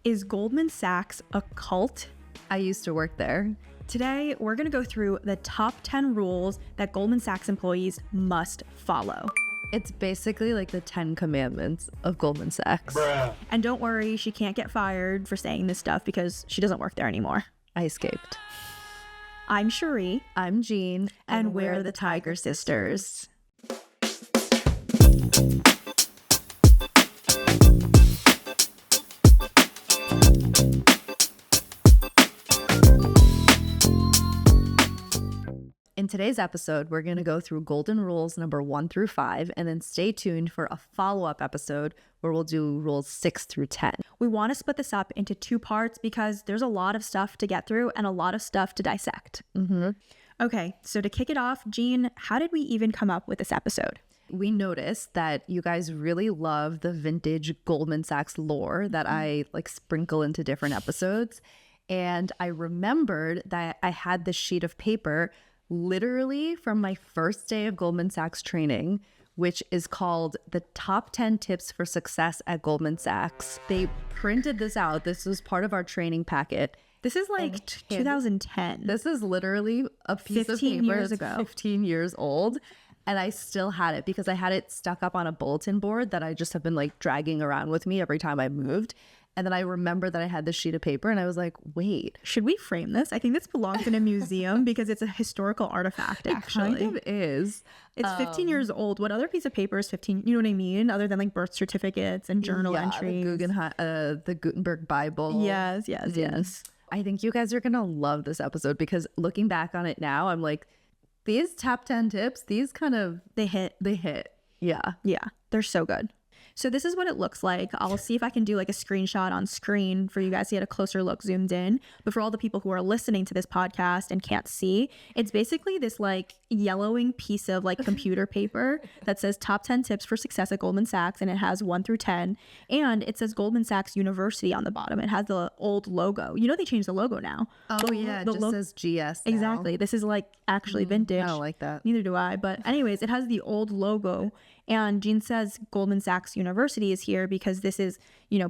Is Goldman Sachs a cult? I used to work there. Today, we're going to go through the top 10 rules that Goldman Sachs employees must follow. It's basically like the 10 Commandments of Goldman Sachs. Bruh. And don't worry, she can't get fired for saying this stuff because she doesn't work there anymore. I escaped. I'm Cherie. I'm Jean. And we're the Tiger Sisters. In today's episode, we're going to go through golden rules number 1 through 5, and then stay tuned for a follow-up episode where we'll do rules 6 through 10. We want to split this up into 2 parts because there's a lot of stuff to get through and a lot of stuff to dissect. Okay, so to kick it off, Jean, how did we even come up with this episode? We noticed that you guys really love the vintage Goldman Sachs lore that I sprinkle into different episodes. And I remembered that I had this sheet of paper literally from my first day of Goldman Sachs training, which is called the top 10 tips for success at Goldman Sachs. They printed this out. This was part of our training packet. This is like 2010. This is literally a piece of 15 paper years that's ago. 15 years old. And I still had it because I had it stuck up on a bulletin board that I just have been dragging around with me every time I moved. And then I remember that I had this sheet of paper and I was like, wait. Should we frame this? I think this belongs in a museum because it's a historical artifact, actually. It kind of is. It's 15 years old. What other piece of paper is 15? You know what I mean? Other than birth certificates and journal entries. The Gutenberg Bible. Yes. I think you guys are going to love this episode because looking back on it now, I'm like, these top 10 tips, these kind of, They hit. Yeah. Yeah, they're so good. So this is what it looks like. I'll see if I can do a screenshot on screen for you guys to get a closer look zoomed in. But for all the people who are listening to this podcast and can't see, it's basically this yellowing piece of computer paper that says top 10 tips for success at Goldman Sachs. And it has 1 through 10. And it says Goldman Sachs University on the bottom. It has the old logo. You know, they changed the logo now. Oh, yeah. It just says GS now. Exactly. This is actually vintage. I don't like that. Neither do I. But anyways, it has the old logo. And Jean says Goldman Sachs University is here because this is,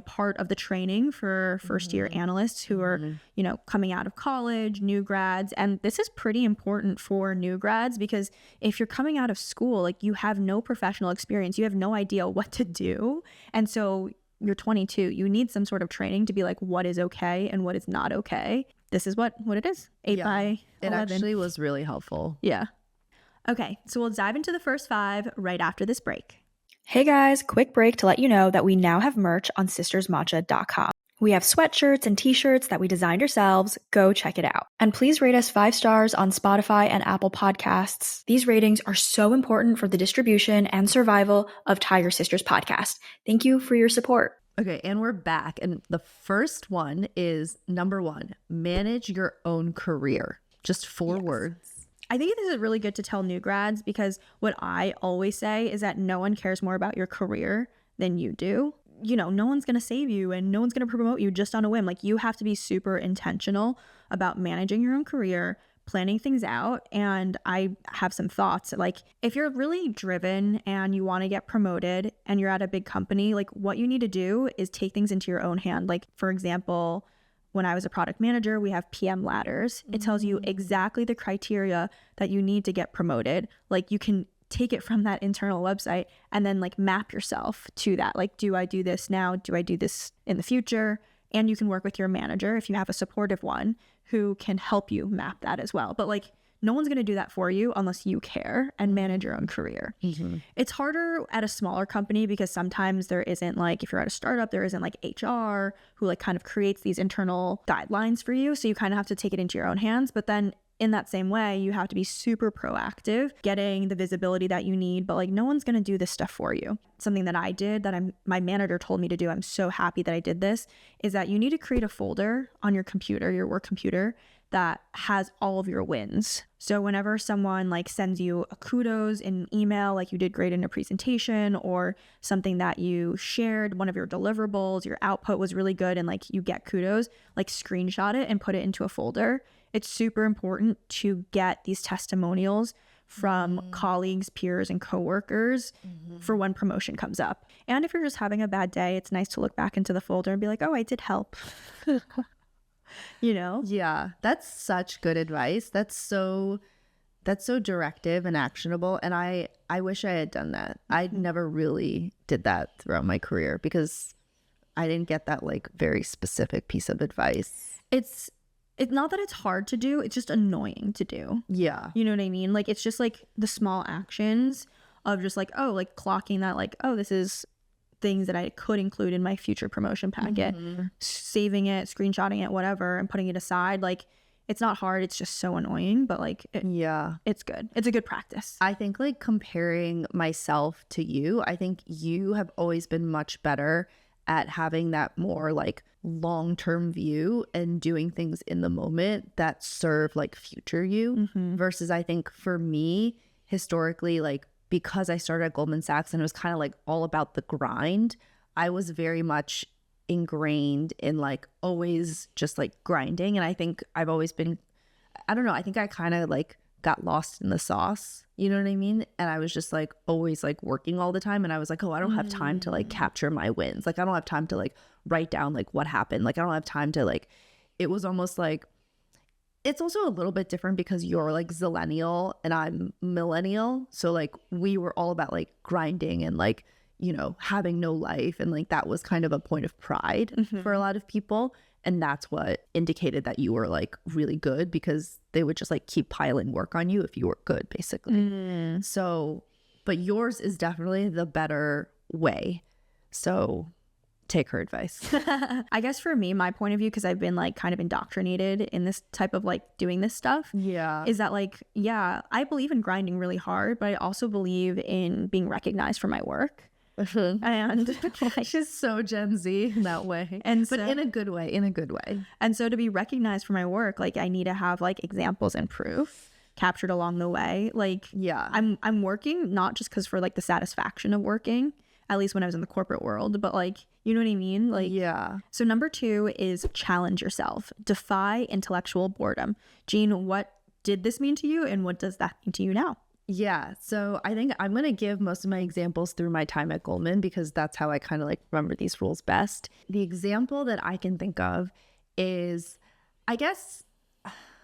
part of the training for first year analysts who are, coming out of college, new grads. And this is pretty important for new grads because if you're coming out of school, you have no professional experience, you have no idea what to do. And so you're 22, you need some sort of training to be what is okay and what is not okay. This is what it is. 8 by 11. It actually was really helpful. Yeah. Okay, so we'll dive into the first 5 right after this break. Hey guys, quick break to let you know that we now have merch on sistersmatcha.com. We have sweatshirts and t-shirts that we designed ourselves. Go check it out. And please rate us 5 stars on Spotify and Apple Podcasts. These ratings are so important for the distribution and survival of Tiger Sisters podcast. Thank you for your support. Okay, and we're back. And the first one is number 1, manage your own career. Just 4 words. I think this is really good to tell new grads because what I always say is that no one cares more about your career than you do. No one's going to save you and no one's going to promote you just on a whim. You have to be super intentional about managing your own career, planning things out. And I have some thoughts. If you're really driven and you want to get promoted and you're at a big company, what you need to do is take things into your own hand. For example, when I was a product manager, we have PM ladders. It tells you exactly the criteria that you need to get promoted. You can take it from that internal website and then map yourself to that. Do I do this now? Do I do this in the future? And you can work with your manager if you have a supportive one who can help you map that as well. But no one's going to do that for you unless you care and manage your own career. It's harder at a smaller company because sometimes there isn't if you're at a startup, there isn't HR who kind of creates these internal guidelines for you. So you kind of have to take it into your own hands. But then in that same way, you have to be super proactive, getting the visibility that you need. But no one's going to do this stuff for you. Something that I did that my manager told me to do, I'm so happy that I did this, is that you need to create a folder on your computer, your work computer, that has all of your wins. So whenever someone sends you a kudos in email, you did great in a presentation, or something that you shared, one of your deliverables, your output was really good and you get kudos, screenshot it and put it into a folder. It's super important to get these testimonials from colleagues, peers, and coworkers for when promotion comes up. And if you're just having a bad day, it's nice to look back into the folder and be like, oh, I did help. You know? Yeah, that's such good advice. That's so directive and actionable. And I wish I had done that. I never really did that throughout my career because I didn't get that like very specific piece of advice. It's not that it's hard to do, it's just annoying to do. Yeah. You know what I mean? Like, it's just like the small actions of just like, oh, like clocking that, like, oh, this is things that I could include in my future promotion packet, saving it, screenshotting it, whatever, and putting it aside. Like, it's not hard, it's just so annoying, but like, it's good. It's a good practice. I think like comparing myself to you, I think you have always been much better at having that more like long-term view and doing things in the moment that serve like future you versus I think for me historically, like because I started at Goldman Sachs and it was kind of like all about the grind, I was very much ingrained in like always just like grinding. And I think I've always been, I don't know, I think I kind of like got lost in the sauce, you know what I mean? And I was just like always like working all the time, and I was like, oh, I don't have time to like capture my wins, like I don't have time to like write down like what happened, like I don't have time to like, it was almost like, it's also a little bit different because you're like zillennial and I'm millennial, so like we were all about like grinding and like, you know, having no life, and like that was kind of a point of pride for a lot of people. And that's what indicated that you were like really good, because they would just like keep piling work on you if you were good, basically. So, but yours is definitely the better way. So take her advice. I guess for me, my point of view, because I've been like kind of indoctrinated in this type of like doing this stuff, is that like, yeah, I believe in grinding really hard, but I also believe in being recognized for my work. And she's so Gen Z in that way, and but in a good way. And so to be recognized for my work, like I need to have like examples and proof captured along the way. Like, yeah, I'm working not just because for like the satisfaction of working, at least when I was in the corporate world, but like, you know what I mean? Like, yeah. So number 2 is challenge yourself. Defy intellectual boredom. Jean, what did this mean to you, and what does that mean to you now? Yeah, so I think I'm going to give most of my examples through my time at Goldman, because that's how I kind of like remember these rules best. The example that I can think of is, I guess,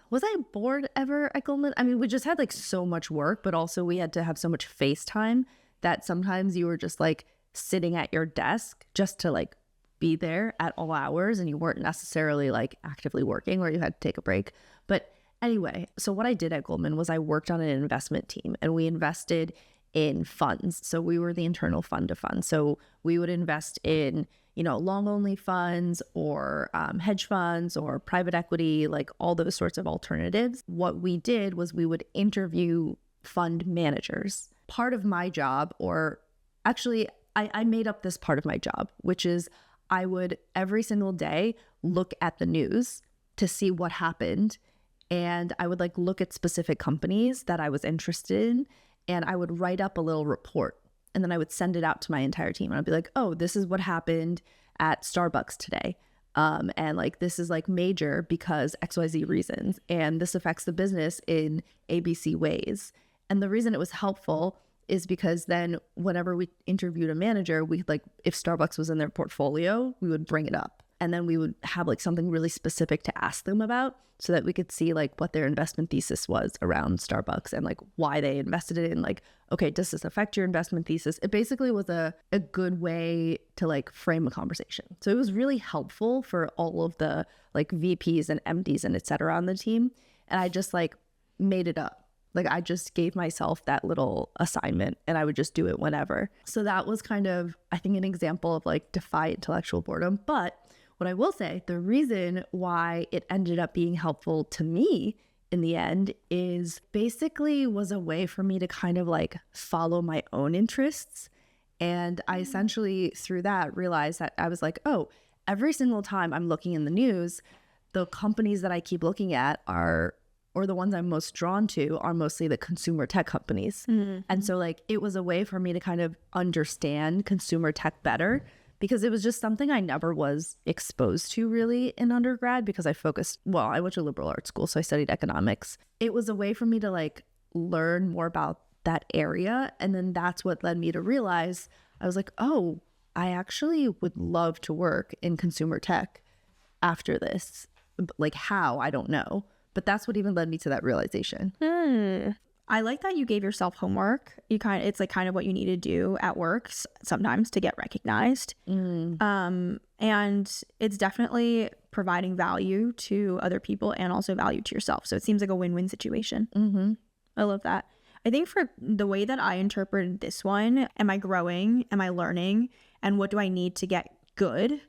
was I bored ever at Goldman? I mean, we just had like so much work, but also we had to have so much face time that sometimes you were just like sitting at your desk just to like be there at all hours, and you weren't necessarily like actively working, or you had to take a break. But anyway, so what I did at Goldman was I worked on an investment team, and we invested in funds. So we were the internal fund to fund. So we would invest in, you know, long only funds or hedge funds or private equity, like all those sorts of alternatives. What we did was we would interview fund managers. Part of my job, or actually I made up this part of my job, which is I would every single day look at the news to see what happened. And I would like look at specific companies that I was interested in, and I would write up a little report, and then I would send it out to my entire team. And I'd be like, oh, this is what happened at Starbucks today. And like, this is like major because XYZ reasons, and this affects the business in ABC ways. And the reason it was helpful is because then whenever we interviewed a manager, we like, if Starbucks was in their portfolio, we would bring it up. And then we would have like something really specific to ask them about, so that we could see like what their investment thesis was around Starbucks and like why they invested it in. Like, okay, does this affect your investment thesis? It basically was a good way to like frame a conversation. So it was really helpful for all of the like VPs and MDs and et cetera on the team. And I just like made it up. Like I just gave myself that little assignment, and I would just do it whenever. So that was kind of, I think, an example of like defy intellectual boredom. But what I will say, the reason why it ended up being helpful to me in the end is basically was a way for me to kind of like follow my own interests. And I essentially through that realized that I was like, oh, every single time I'm looking in the news, the companies that I keep looking at are, or the ones I'm most drawn to are mostly the consumer tech companies. And so like it was a way for me to kind of understand consumer tech better, because it was just something I never was exposed to really in undergrad, because I focused, well, I went to liberal arts school, so I studied economics. It was a way for me to like learn more about that area. And then that's what led me to realize, I was like, oh, I actually would love to work in consumer tech after this. Like how, I don't know. But that's what even led me to that realization. I like that you gave yourself homework. It's like kind of what you need to do at work sometimes to get recognized. And it's definitely providing value to other people and also value to yourself. So it seems like a win-win situation. I love that. I think for the way that I interpreted this one, am I growing? Am I learning? And what do I need to get good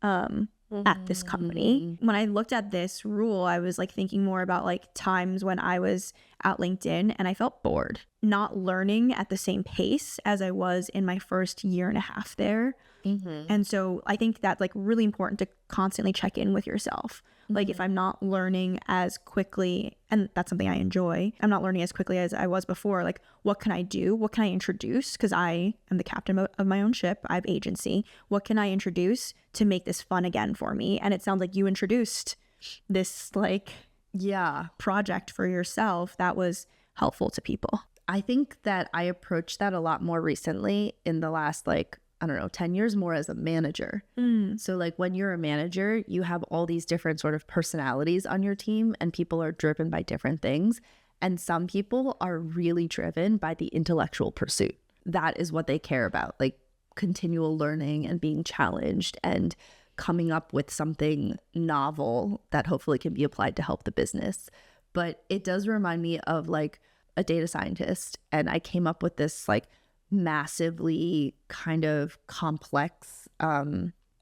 at this company? When I looked at this rule, I was like thinking more about like times when I was at LinkedIn and I felt bored, not learning at the same pace as I was in my first year and a half there. And so I think that's like really important to constantly check in with yourself. Like if I'm not learning as quickly, and that's something I enjoy, I'm not learning as quickly as I was before, like what can I do? What can I introduce? Because I am the captain of my own ship. I have agency. What can I introduce to make this fun again for me? And it sounds like you introduced this like project for yourself that was helpful to people. I think that I approached that a lot more recently in the last 10 years more as a manager. So like when you're a manager, you have all these different sort of personalities on your team and people are driven by different things. And some people are really driven by the intellectual pursuit. That is what they care about, like continual learning and being challenged and coming up with something novel that hopefully can be applied to help the business. But it does remind me of like a data scientist. And I came up with this like massively kind of complex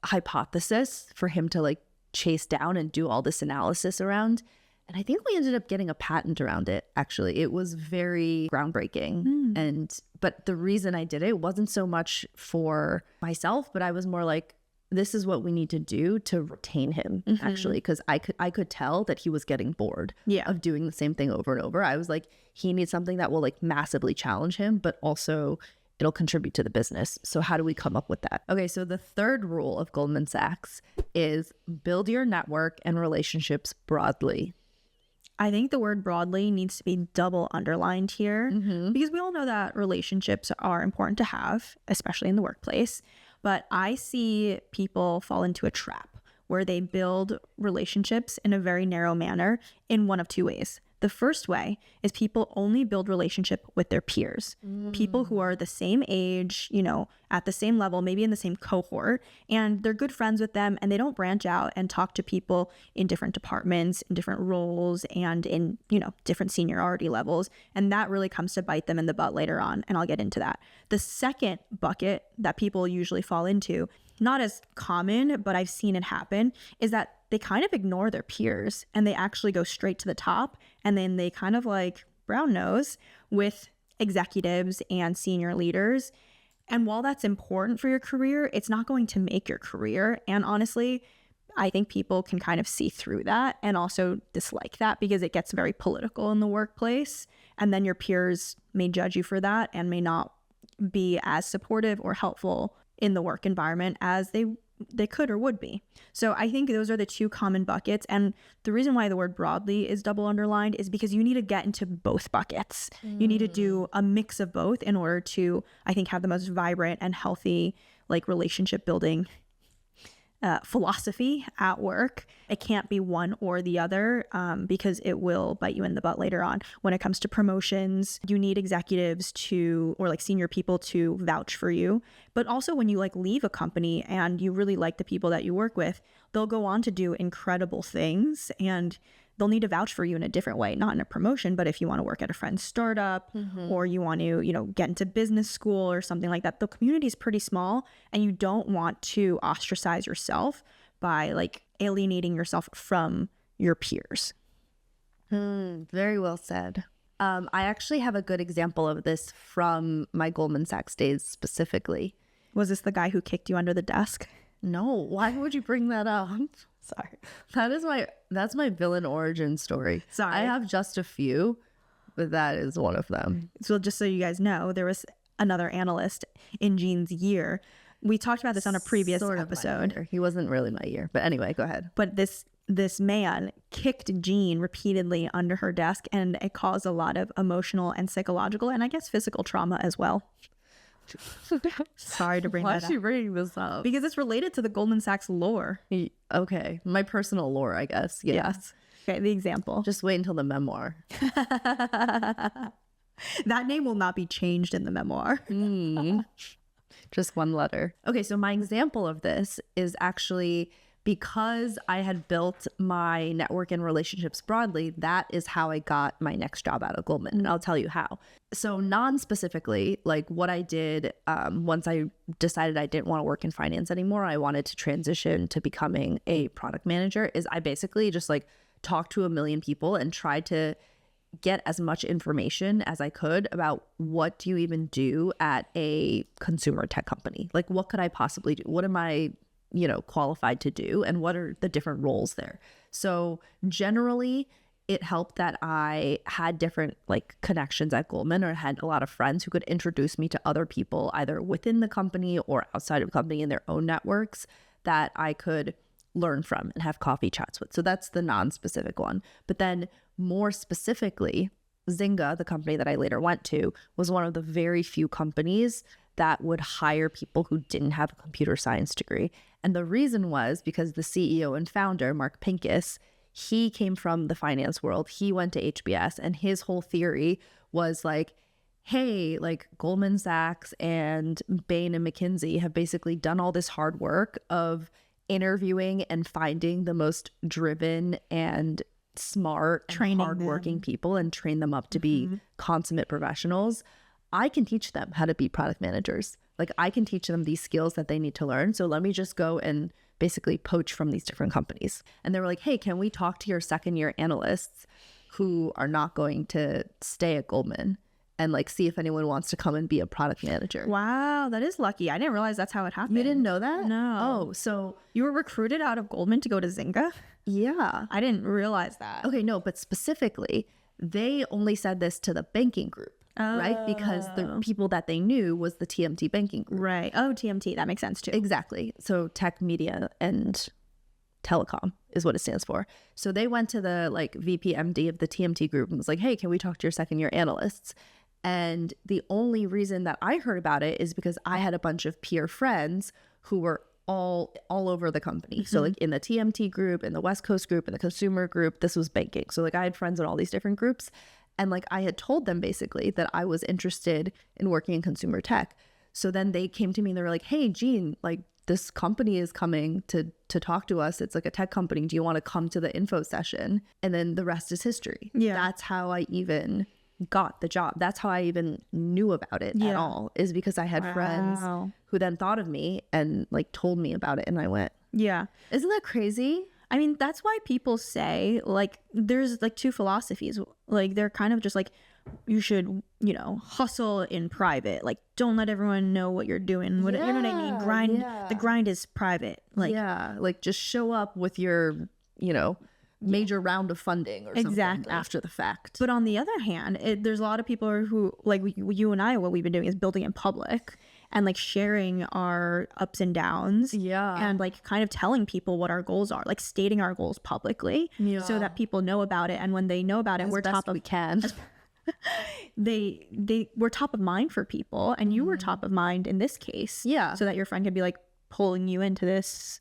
hypothesis for him to like chase down and do all this analysis around. And I think we ended up getting a patent around it, actually. It was very groundbreaking. But the reason I did it wasn't so much for myself, but I was more like, this is what we need to do to retain him, actually, because I could tell that he was getting bored of doing the same thing over and over. I was like, he needs something that will like massively challenge him, but also it'll contribute to the business. So how do we come up with that? Okay, so the third rule of Goldman Sachs is build your network and relationships broadly. I think the word broadly needs to be double underlined here because we all know that relationships are important to have, especially in the workplace. But I see people fall into a trap where they build relationships in a very narrow manner in one of two ways. The first way is people only build relationship with their peers, people who are the same age, at the same level, maybe in the same cohort, and they're good friends with them and they don't branch out and talk to people in different departments, in different roles, and in, different seniority levels. And that really comes to bite them in the butt later on. And I'll get into that. The second bucket that people usually fall into, not as common, but I've seen it happen, is that they kind of ignore their peers and they actually go straight to the top. And then they kind of like brown nose with executives and senior leaders. And while that's important for your career, it's not going to make your career. And honestly, I think people can kind of see through that and also dislike that because it gets very political in the workplace. And then your peers may judge you for that and may not be as supportive or helpful in the work environment as they could or would be. So I think those are the two common buckets. And the reason why the word broadly is double underlined is because you need to get into both buckets. You need to do a mix of both in order to, I think, have the most vibrant and healthy like relationship building philosophy at work. It can't be one or the other because it will bite you in the butt later on. When it comes to promotions, you need executives or like senior people to vouch for you. But also when you like leave a company and you really like the people that you work with, they'll go on to do incredible things and they'll need to vouch for you in a different way, not in a promotion, but if you want to work at a friend's startup or you want to, get into business school or something like that, the community is pretty small and you don't want to ostracize yourself by like alienating yourself from your peers. Very well said. I actually have a good example of this from my Goldman Sachs days specifically. Was this the guy who kicked you under the desk? No, why would you bring that up? Sorry. That's my villain origin story. Sorry. I have just a few, but that is one of them. So just so you guys know, there was another analyst in Jean's year. We talked about this on a previous episode. He wasn't really my year, but anyway, go ahead. But this this man kicked Jean repeatedly under her desk, and it caused a lot of emotional and psychological and I guess physical trauma as well. Sorry to bring Why that is up. she bringing this up? Because it's related to the Goldman Sachs lore. Okay, my personal lore, I guess. Yes. Okay, the example. Just wait until the memoir. That name will not be changed in the memoir. Just one letter. Okay, so my example of this is actually because I had built my network and relationships broadly. That is how I got my next job out of Goldman, and I'll tell you how. So non-specifically, like what I did once I decided I didn't want to work in finance anymore, I wanted to transition to becoming a product manager, is I basically just like talked to a million people and tried to get as much information as I could about what do you even do at a consumer tech company? Like, what could I possibly do? What am I, qualified to do? And what are the different roles there? So generally, it helped that I had different like connections at Goldman, or had a lot of friends who could introduce me to other people either within the company or outside of the company in their own networks that I could learn from and have coffee chats with. So that's the non-specific one. But then more specifically, Zynga, the company that I later went to, was one of the very few companies that would hire people who didn't have a computer science degree. And the reason was because the CEO and founder, Mark Pincus, he came from the finance world. He went to HBS, and his whole theory was like, hey, like Goldman Sachs and Bain and McKinsey have basically done all this hard work of interviewing and finding the most driven and smart and hardworking people and train them up to be consummate professionals. I can teach them how to be product managers. Like I can teach them these skills that they need to learn. So let me just go and basically poach from these different companies. And they were like, hey, can we talk to your second year analysts who are not going to stay at Goldman and like see if anyone wants to come and be a product manager? Wow, that is lucky. I didn't realize that's how it happened. You didn't know that? No. Oh, so you were recruited out of Goldman to go to Zynga? yeah. I didn't realize that. Okay, no, but specifically, they only said this to the banking group, right? Because the people that they knew was the TMT banking group. Right. Oh, TMT. That makes sense too. Exactly. So tech, media, and telecom is what it stands for. So they went to the like VP MD of the TMT group and was like, hey, can we talk to your second year analysts? And the only reason that I heard about it is because I had a bunch of peer friends who were all over the company. So like in the TMT group, in the West Coast group, in the consumer group, this was banking. So like I had friends in all these different groups. And like I had told them basically that I was interested in working in consumer tech. So then they came to me and they were like, hey, Jean, like this company is coming to talk to us. It's like a tech company. Do you want to come to the info session? And then the rest is history. Yeah. That's how I even got the job. That's how I even knew about it at all, is because I had friends who then thought of me and like told me about it, and I went. Yeah. Isn't that crazy? I mean, that's why people say like there's like two philosophies. Like they're kind of just like you should, hustle in private. Like don't let everyone know what you're doing. You know what I mean? Grind. Yeah. The grind is private. Like like just show up with your, major round of funding or something after the fact. But on the other hand, there's a lot of people who like you and I, what we've been doing is building in public and like sharing our ups and downs. Yeah. And like kind of telling people what our goals are, like stating our goals publicly so that people know about it. And when they know about it, we're top of we can. We're top of mind for people, and you were top of mind in this case. Yeah. So that your friend could be like pulling you into this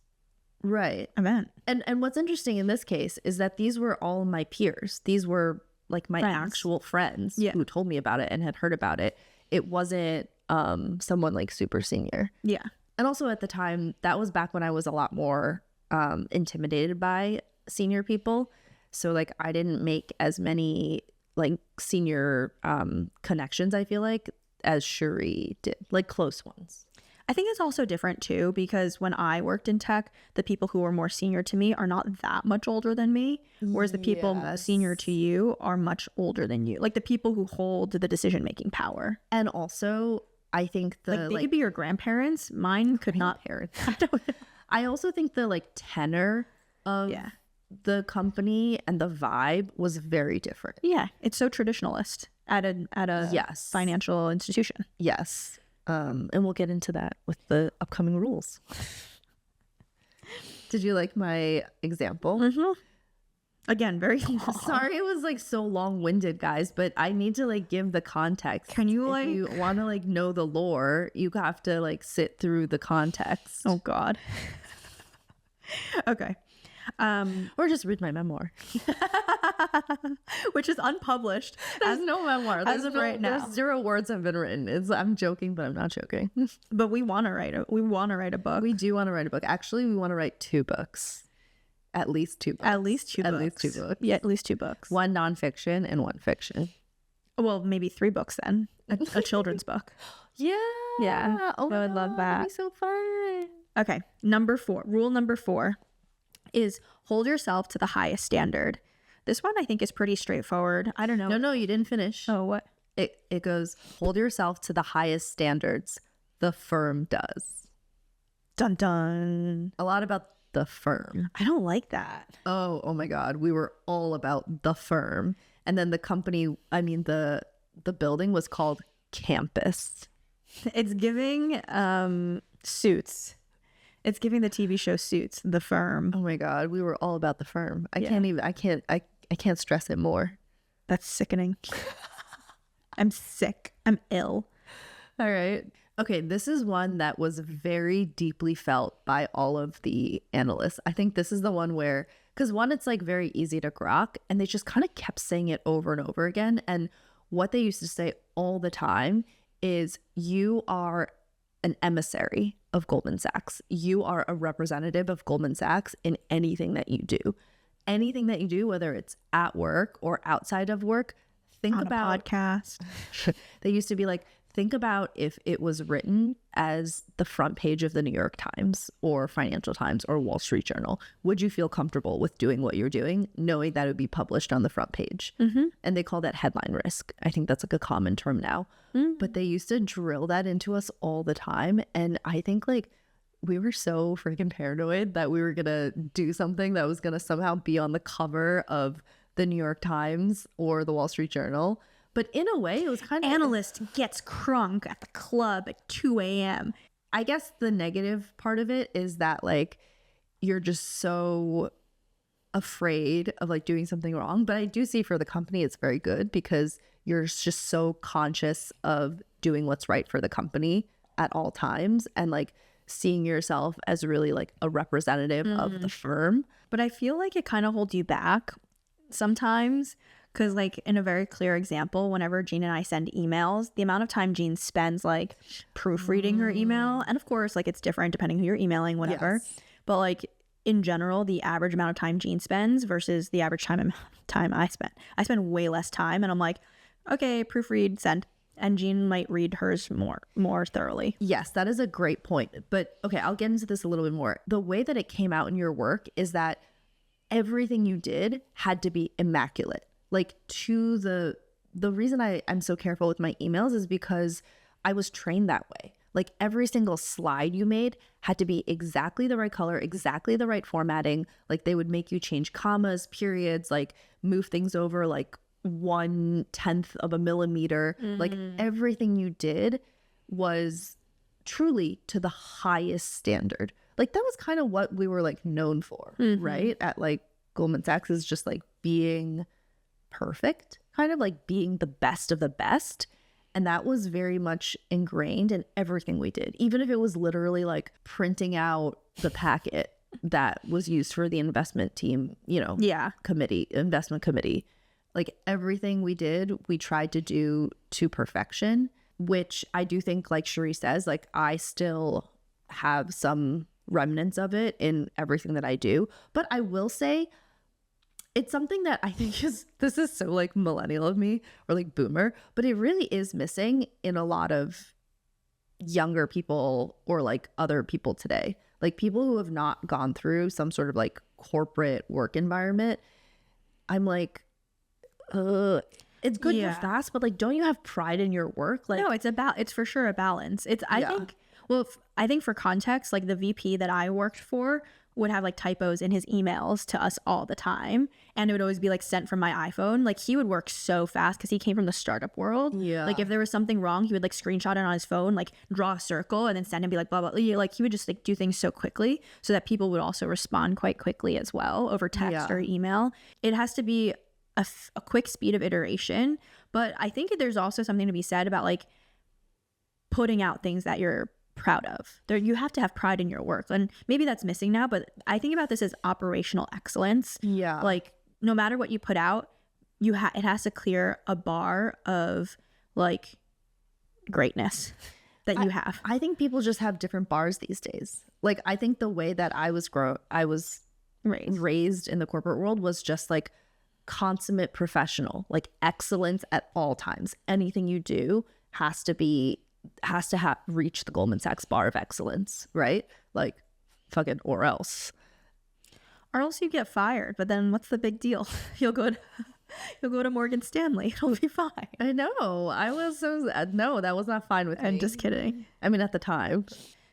event. And what's interesting in this case is that these were all my peers. These were like my actual friends who told me about it and had heard about it. It wasn't someone like super senior. Yeah. And also at the time, that was back when I was a lot more intimidated by senior people. So like I didn't make as many like senior connections, I feel like, as Cherie did, like close ones. I think it's also different too, because when I worked in tech, the people who were more senior to me are not that much older than me, whereas the people senior to you are much older than you. Like the people who hold the decision-making power. And also, I think they could be your grandparents. Mine could not. I don't know. I also think the like tenor of the company and the vibe was very different. Yeah, it's so traditionalist at a financial institution. Yes. And we'll get into that with the upcoming rules. Did you like my example? Again, very long. Sorry it was like so long-winded, guys, but I need to like give the context. Can you if you want to like know the lore, you have to like sit through the context. Oh God. Okay. Or just read my memoir. Which is unpublished. There's no memoir. As of right now. There's 0 words have been written. I'm joking, but I'm not joking. But we want to write a book. We do want to write a book. Actually, we want to write 2 books. At least 2 books. At least 2 books. At least 2 books. Yeah, at least 2 books. 1 nonfiction and 1 fiction. Well, maybe 3 books then. A children's book. Yeah. Yeah. Oh, I would love that. That'd be so fun. Okay. Rule number 4 is hold yourself to the highest standard. This one I think is pretty straightforward. I don't know. No, you didn't finish. Oh, what? It goes, hold yourself to the highest standards the firm does. Dun dun. A lot about the firm. I don't like that. Oh my God. We were all about the firm. And then the company, the building was called Campus. It's giving Suits. It's giving the TV show Suits, the firm. Oh my God. We were all about the firm. I can't stress it more. That's sickening. I'm sick. I'm ill. All right. Okay, this is one that was very deeply felt by all of the analysts. I think this is the one where, because one, it's like very easy to grok, and they just kind of kept saying it over and over again. And what they used to say all the time is, you are an emissary of Goldman Sachs. You are a representative of Goldman Sachs in anything that you do. Anything that you do, whether it's at work or outside of work, think about a podcast. They used to be like, think about if it was written as the front page of the New York Times or Financial Times or Wall Street Journal. Would you feel comfortable with doing what you're doing, knowing that it would be published on the front page? And they call that headline risk. I think that's like a common term now. But they used to drill that into us all the time. And I think like we were so freaking paranoid that we were going to do something that was going to somehow be on the cover of the New York Times or the Wall Street Journal. But in a way, it was kind of... Analyst gets crunk at the club at 2 a.m. I guess the negative part of it is that, like, you're just so afraid of, like, doing something wrong. But I do see for the company, it's very good because you're just so conscious of doing what's right for the company at all times and, like, seeing yourself as really, like, a representative of the firm. But I feel like it kind of holds you back sometimes. Because, like, in a very clear example, whenever Jean and I send emails, the amount of time Jean spends, like, proofreading her email, and of course, like, it's different depending who you're emailing, whatever. Yes. But, like, in general, the average amount of time Jean spends versus the average time I spend way less time. And I'm like, okay, proofread, send. And Jean might read hers more thoroughly. Yes, that is a great point. But, okay, I'll get into this a little bit more. The way that it came out in your work is that everything you did had to be immaculate. Like, to the reason I'm so careful with my emails is because I was trained that way. Like, every single slide you made had to be exactly the right color, exactly the right formatting. Like, they would make you change commas, periods, like move things over like 1/10 of a millimeter. Like, everything you did was truly to the highest standard. Like, that was kind of what we were like known for, right? At like Goldman Sachs, is just like being perfect, kind of like being the best of the best. And that was very much ingrained in everything we did, even if it was literally like printing out the packet that was used for the investment team, investment committee. Like, everything we did, we tried to do to perfection, which I do think, like Cherie says, like, I still have some remnants of it in everything that I do. But I will say, it's something that I think this is so like millennial of me or like boomer, but it really is missing in a lot of younger people or like other people today. Like, people who have not gone through some sort of like corporate work environment. I'm like, it's good you're fast, but like, don't you have pride in your work? Like, no, it's for sure a balance. I think for context, like, the VP that I worked for would have like typos in his emails to us all the time, and it would always be like sent from my iPhone. Like he would work so fast because he came from the startup world. Yeah. Like if there was something wrong, he would like screenshot it on his phone, like draw a circle and then send and be like blah blah. Like he would just like do things so quickly so that people would also respond quite quickly as well over text or email. It has to be a quick speed of iteration, but I think there's also something to be said about like putting out things that you're proud of. There, you have to have pride in your work, and maybe that's missing now, but I think about this as operational excellence. Yeah. Like no matter what you put out, it has to clear a bar of like greatness that you have. I think people just have different bars these days. Like I think the way that I was raised in the corporate world was just like consummate professional, like excellence at all times. Anything you do has to reach the Goldman Sachs bar of excellence, right? Like fucking or else you get fired, but then what's the big deal? You'll go to Morgan Stanley. It'll be fine. I know. No, that was not fine with me. I'm just kidding. I mean, at the time.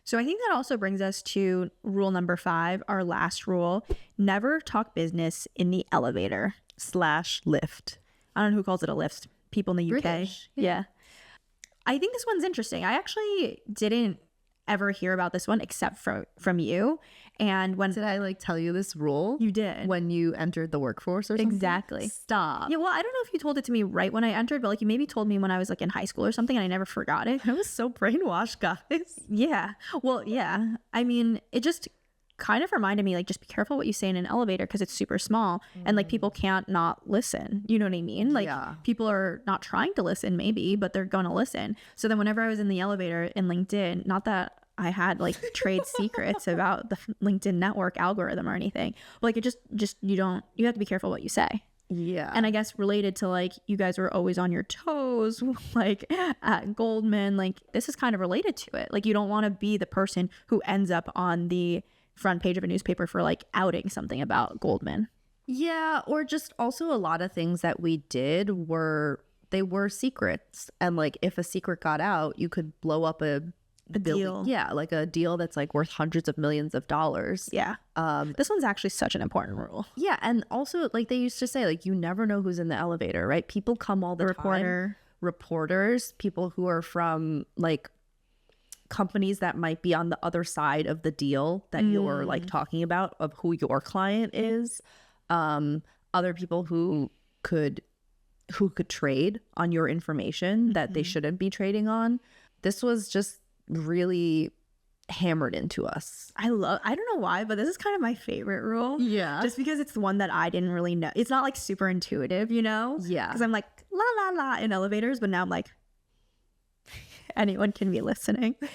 So I think that also brings us to rule number 5, our last rule: never talk business in the elevator / lift. I don't know who calls it a lift. People in the UK. British. Yeah. I think this one's interesting. I actually didn't ever hear about this one except from you. And when did I like tell you this rule? You did. When you entered the workforce or something? Exactly. Stop. Yeah, well, I don't know if you told it to me right when I entered, but like you maybe told me when I was like in high school or something, and I never forgot it. I was so brainwashed, guys. Yeah. Well, yeah. I mean, it just kind of reminded me like just be careful what you say in an elevator because it's super small and like people can't not listen. You know what I mean? Like people are not trying to listen maybe, but they're going to listen. So then whenever I was in the elevator in LinkedIn, not that I had like trade secrets about the LinkedIn network algorithm or anything, but like it just you have to be careful what you say. Yeah. And I guess related to like you guys were always on your toes like at Goldman, like this is kind of related to it. Like you don't want to be the person who ends up on the front page of a newspaper for like outing something about Goldman. Yeah, or just also a lot of things that we did were secrets, and like if a secret got out, you could blow up a deal. Yeah, like a deal that's like worth hundreds of millions of dollars. Yeah. This one's actually such an important rule. Yeah, and also like they used to say like you never know who's in the elevator, right? People come all the time. Reporters, people who are from like companies that might be on the other side of the deal that you're like talking about of who your client is, other people who could trade on your information that they shouldn't be trading on. This was just really hammered into us. I don't know why, but this is kind of my favorite rule. Yeah, just because it's the one that I didn't really know. It's not like super intuitive, you know? Yeah, because I'm like la la la in elevators, but now I'm like anyone can be listening. Like,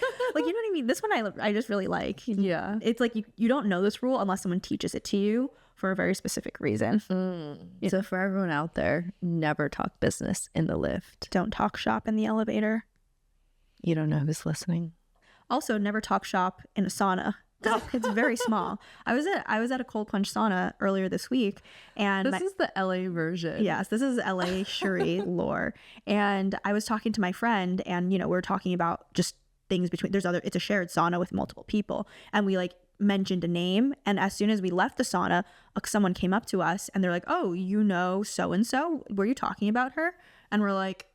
you know what I mean? This one I just really like. Yeah. It's like you don't know this rule unless someone teaches it to you for a very specific reason. So for everyone out there, never talk business in the lift. Don't talk shop in the elevator. You don't know who's listening. Also, never talk shop in a sauna. It's very small. I was at a cold plunge sauna earlier this week, and this is the LA version. Yes, this is LA Cherie lore. And I was talking to my friend, and we were talking about just things between. It's a shared sauna with multiple people, and we like mentioned a name. And as soon as we left the sauna, someone came up to us, and they're like, "Oh, you know so and so? Were you talking about her?" And we're like,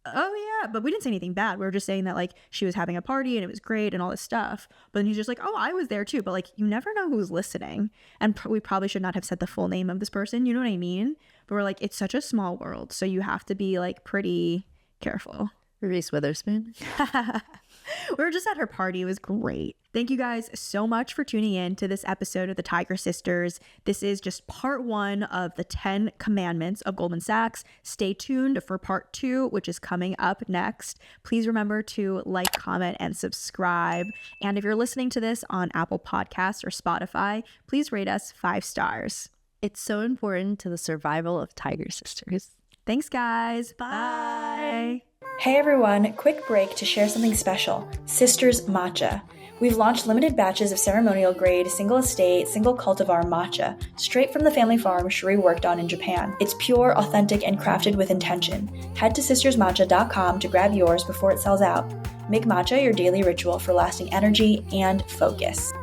"Oh yeah," but we didn't say anything bad. We were just saying that like she was having a party and it was great and all this stuff. But then he's just like, "Oh, I was there too." But like you never know who's listening, and we probably should not have said the full name of this person. You know what I mean? But we're like, it's such a small world, so you have to be like pretty careful. Reese Witherspoon. We were just at her party. It was great. Thank you guys so much for tuning in to this episode of the Tiger Sisters. This is just part 1 of the 10 Commandments of Goldman Sachs. Stay tuned for part 2, which is coming up next. Please remember to like, comment, and subscribe. And if you're listening to this on Apple Podcasts or Spotify, please rate us 5 stars. It's so important to the survival of Tiger Sisters. Thanks, guys. Bye. Hey everyone, quick break to share something special. Sisters Matcha. We've launched limited batches of ceremonial grade, single estate, single cultivar matcha, straight from the family farm Cherie worked on in Japan. It's pure, authentic, and crafted with intention. Head to sistersmatcha.com to grab yours before it sells out. Make matcha your daily ritual for lasting energy and focus.